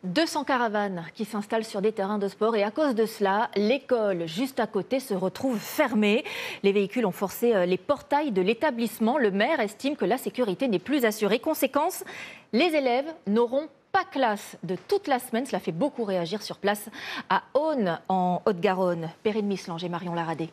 200 caravanes qui s'installent sur des terrains de sport et à cause de cela, l'école juste à côté se retrouve fermée. Les véhicules ont forcé les portails de l'établissement. Le maire estime que la sécurité n'est plus assurée. Conséquence, les élèves n'auront pas classe de toute la semaine. Cela fait beaucoup réagir sur place à Aunes, en Haute-Garonne. Perrine Mislange et Marion Laradé.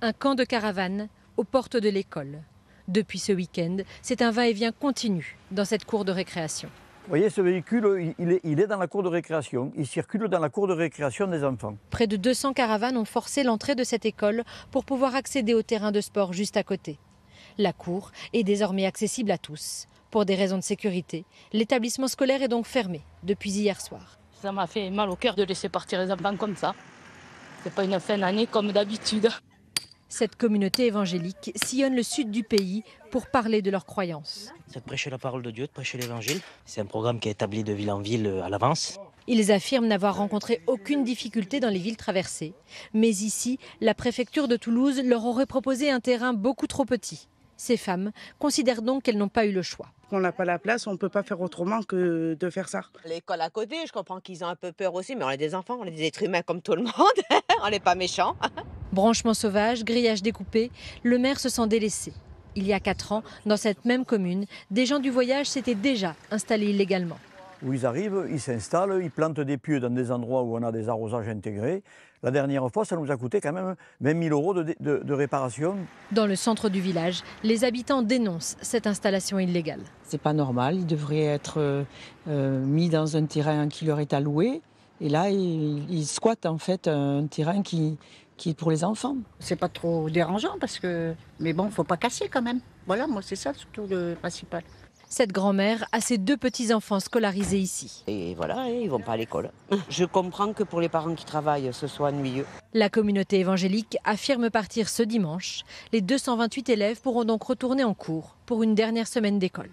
Un camp de caravanes aux portes de l'école. Depuis ce week-end, c'est un va-et-vient continu dans cette cour de récréation. Vous voyez, ce véhicule, il est dans la cour de récréation. Il circule dans la cour de récréation des enfants. Près de 200 caravanes ont forcé l'entrée de cette école pour pouvoir accéder au terrain de sport juste à côté. La cour est désormais accessible à tous. Pour des raisons de sécurité, l'établissement scolaire est donc fermé depuis hier soir. Ça m'a fait mal au cœur de laisser partir les enfants comme ça. C'est pas une fin d'année comme d'habitude. Cette communauté évangélique sillonne le sud du pays pour parler de leurs croyances. C'est de prêcher la parole de Dieu, de prêcher l'évangile. C'est un programme qui est établi de ville en ville à l'avance. Ils affirment n'avoir rencontré aucune difficulté dans les villes traversées. Mais ici, la préfecture de Toulouse leur aurait proposé un terrain beaucoup trop petit. Ces femmes considèrent donc qu'elles n'ont pas eu le choix. On n'a pas la place, on ne peut pas faire autrement que de faire ça. L'école à côté, je comprends qu'ils ont un peu peur aussi, mais on est des enfants, on est des êtres humains comme tout le monde, on n'est pas méchants. Branchements sauvages, grillages découpés, le maire se sent délaissé. Il y a 4 ans, dans cette même commune, des gens du voyage s'étaient déjà installés illégalement. Où ils arrivent, ils s'installent, ils plantent des pieux dans des endroits où on a des arrosages intégrés. La dernière fois, ça nous a coûté quand même 20 000 € de réparation. Dans le centre du village, les habitants dénoncent cette installation illégale. C'est pas normal, ils devraient être mis dans un terrain qui leur est alloué. Et là, ils squattent en fait un terrain qui est pour les enfants. C'est pas trop dérangeant parce que... Mais bon, faut pas casser quand même. Voilà, moi c'est ça surtout le principal. Cette grand-mère a ses 2 petits-enfants scolarisés ici. Et voilà, ils vont pas à l'école. Je comprends que pour les parents qui travaillent, ce soit ennuyeux. La communauté évangélique affirme partir ce dimanche. Les 228 élèves pourront donc retourner en cours pour une dernière semaine d'école.